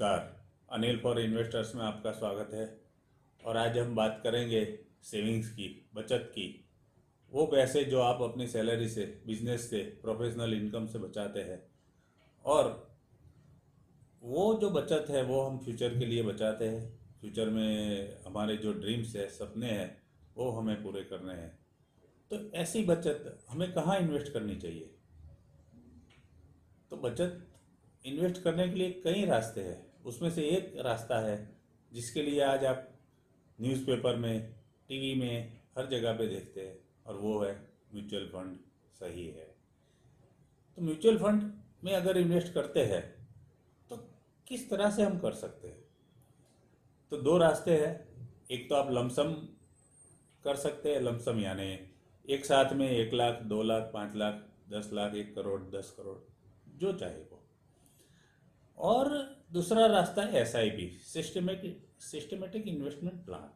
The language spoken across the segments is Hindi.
नमस्कार। अनिल फॉर इन्वेस्टर्स में आपका स्वागत है। और आज हम बात करेंगे सेविंग्स की, बचत की। वो पैसे जो आप अपनी सैलरी से, बिजनेस से, प्रोफेशनल इनकम से बचाते हैं, और वो जो बचत है वो हम फ्यूचर के लिए बचाते हैं। फ्यूचर में हमारे जो ड्रीम्स है, सपने हैं, वो हमें पूरे करने हैं। तो ऐसी बचत हमें कहाँ इन्वेस्ट करनी चाहिए? तो बचत इन्वेस्ट करने के लिए कई रास्ते हैं। उसमें से एक रास्ता है जिसके लिए आज आप न्यूज़पेपर में, टीवी में, हर जगह पे देखते हैं, और वो है म्यूचुअल फंड। सही है। तो म्यूचुअल फंड में अगर इन्वेस्ट करते हैं तो किस तरह से हम कर सकते हैं? तो दो रास्ते हैं। एक तो आप लमसम कर सकते हैं। लमसम यानी एक साथ में 1 लाख, 2 लाख, 5 लाख, 10 लाख, 1 करोड़, 10 करोड़, जो चाहे वो। और दूसरा रास्ता है SIP, सिस्टमेटिक इन्वेस्टमेंट प्लान।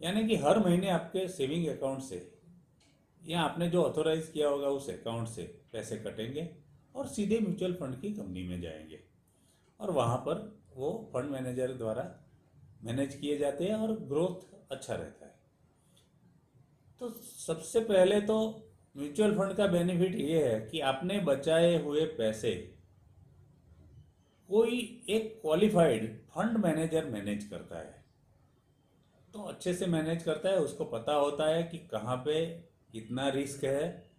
यानी कि हर महीने आपके सेविंग अकाउंट से, या आपने जो ऑथोराइज किया होगा उस अकाउंट से पैसे कटेंगे और सीधे म्यूचुअल फंड की कंपनी में जाएंगे, और वहाँ पर वो फंड मैनेजर द्वारा मैनेज किए जाते हैं और ग्रोथ अच्छा रहता है। तो सबसे पहले तो म्यूचुअल फंड का बेनिफिट ये है कि आपने बचाए हुए पैसे कोई एक क्वालिफाइड फंड मैनेजर मैनेज करता है। तो अच्छे से मैनेज करता है, उसको पता होता है कि कहाँ पे कितना रिस्क है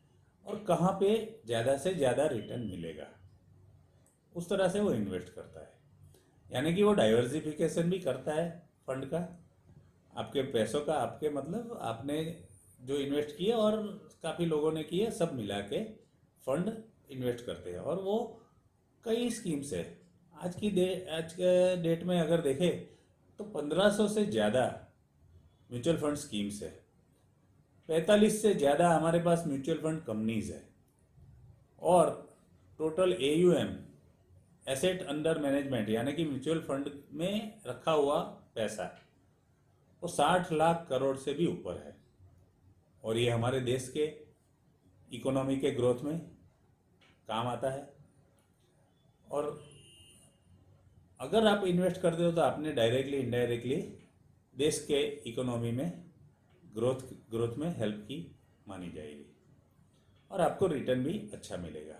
और कहाँ पे ज़्यादा से ज़्यादा रिटर्न मिलेगा। उस तरह से वो इन्वेस्ट करता है। यानी कि वो डाइवर्सिफिकेशन भी करता है फंड का, आपके पैसों का। आपके मतलब आपने जो इन्वेस्ट किए और काफ़ी लोगों ने किए, सब मिला के फंड इन्वेस्ट करते हैं। और वो कई स्कीम्स है। आज के डेट में अगर देखें तो 1500 से ज़्यादा म्यूचुअल फंड स्कीम्स है। 45 से ज़्यादा हमारे पास म्यूचुअल फंड कंपनीज है। और total AUM, asset under management, यानी कि म्यूचुअल फंड में रखा हुआ पैसा, वो 60 लाख करोड़ से भी ऊपर है। और ये हमारे देश के इकोनॉमी के ग्रोथ में काम आता है। और अगर आप इन्वेस्ट करते हो तो आपने डायरेक्टली इनडायरेक्टली देश के इकोनॉमी में ग्रोथ में हेल्प की मानी जाएगी, और आपको रिटर्न भी अच्छा मिलेगा।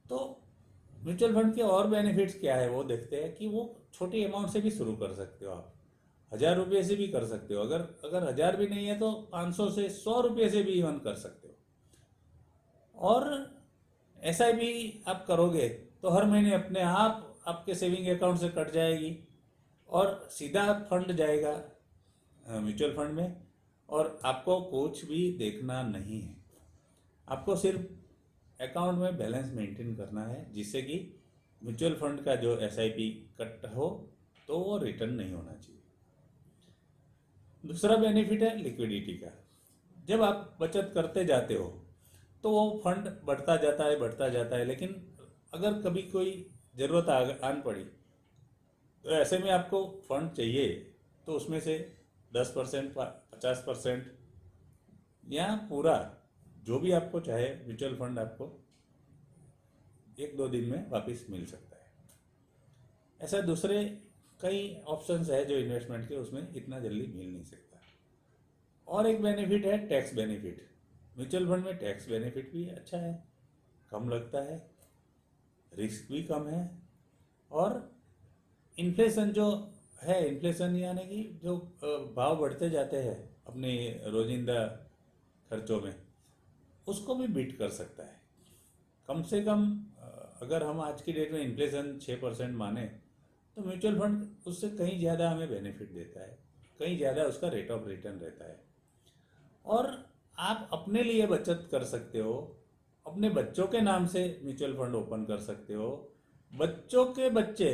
तो म्यूचुअल फंड के और बेनिफिट्स क्या है वो देखते हैं। कि वो छोटी अमाउंट से भी शुरू कर सकते हो आप। 1000 रुपये से भी कर सकते हो। अगर 1000 भी नहीं है तो 500 से 100 रुपये से भी इवन कर सकते हो। और SIP आप करोगे तो हर महीने अपने आप आपके सेविंग अकाउंट से कट जाएगी और सीधा फंड जाएगा म्यूचुअल फंड में, और आपको कुछ भी देखना नहीं है। आपको सिर्फ अकाउंट में बैलेंस मेंटेन करना है, जिससे कि म्यूचुअल फंड का जो SIP कट हो तो वो रिटर्न नहीं होना चाहिए। दूसरा बेनिफिट है लिक्विडिटी का। जब आप बचत करते जाते हो तो वो फंड बढ़ता जाता है। लेकिन अगर कभी कोई ज़रूरत आन पड़ी तो ऐसे में आपको फंड चाहिए, तो उसमें से 10%, 50% या पूरा जो भी आपको चाहे म्यूचुअल फंड आपको 1-2 दिन में वापस मिल सकता है। ऐसा दूसरे कई ऑप्शंस है जो इन्वेस्टमेंट के, उसमें इतना जल्दी मिल नहीं सकता। और एक बेनिफिट है टैक्स बेनिफिट। म्यूचुअल फंड में टैक्स बेनिफिट भी अच्छा है, कम लगता है, रिस्क भी कम है। और इन्फ्लेशन जो है, इन्फ्लेशन यानी कि जो भाव बढ़ते जाते हैं अपने रोजिंदा खर्चों में, उसको भी बीट कर सकता है। कम से कम अगर हम आज की डेट में इन्फ्लेशन 6% माने तो म्यूचुअल फंड उससे कहीं ज़्यादा हमें बेनिफिट देता है, कहीं ज़्यादा उसका रेट ऑफ रिटर्न रहता है। और आप अपने लिए बचत कर सकते हो। अपने बच्चों के नाम से म्यूचुअल फंड ओपन कर सकते हो। बच्चों के बच्चे,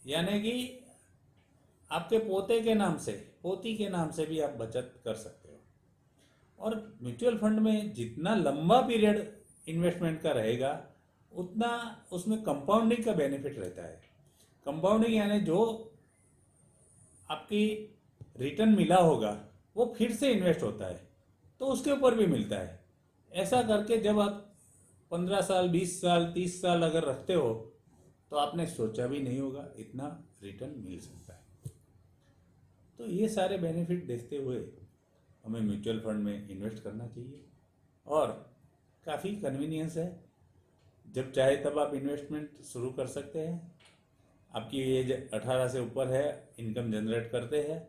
यानी कि आपके पोते के नाम से, पोती के नाम से भी आप बचत कर सकते हो। और म्यूचुअल फंड में जितना लंबा पीरियड इन्वेस्टमेंट का रहेगा, उतना उसमें कंपाउंडिंग का बेनिफिट रहता है। कंपाउंडिंग यानी जो आपकी रिटर्न मिला होगा वो फिर से इन्वेस्ट होता है, तो उसके ऊपर भी मिलता है। ऐसा करके जब आप 15 साल, 20 साल, 30 साल अगर रखते हो तो आपने सोचा भी नहीं होगा इतना रिटर्न मिल सकता है। तो ये सारे बेनिफिट देखते हुए हमें म्यूचुअल फंड में इन्वेस्ट करना चाहिए और काफ़ी कन्वीनियंस है। जब चाहे तब आप इन्वेस्टमेंट शुरू कर सकते हैं। आपकी एज 18 से ऊपर है, इनकम जनरेट करते हैं,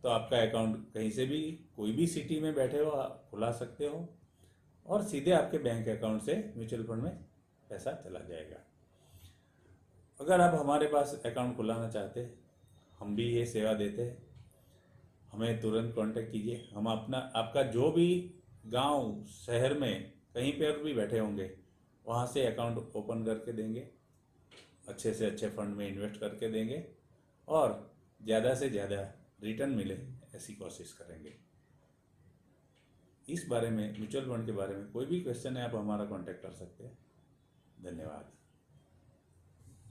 तो आपका अकाउंट कहीं से भी कोई भी सिटी में बैठे हो आप खुला सकते हो और सीधे आपके बैंक अकाउंट से म्यूचुअल फंड में पैसा चला जाएगा। अगर आप हमारे पास अकाउंट खुलाना चाहते हैं, हम भी ये सेवा देते हैं, हमें तुरंत कांटेक्ट कीजिए। हम अपना आपका जो भी गांव शहर में कहीं पर भी बैठे होंगे वहाँ से अकाउंट ओपन करके देंगे, अच्छे से अच्छे फंड में इन्वेस्ट करके देंगे और ज़्यादा से ज़्यादा रिटर्न मिले ऐसी कोशिश करेंगे। इस बारे में म्यूचुअल फंड के बारे में कोई भी क्वेश्चन है आप हमारा कांटेक्ट कर सकते हैं। धन्यवाद।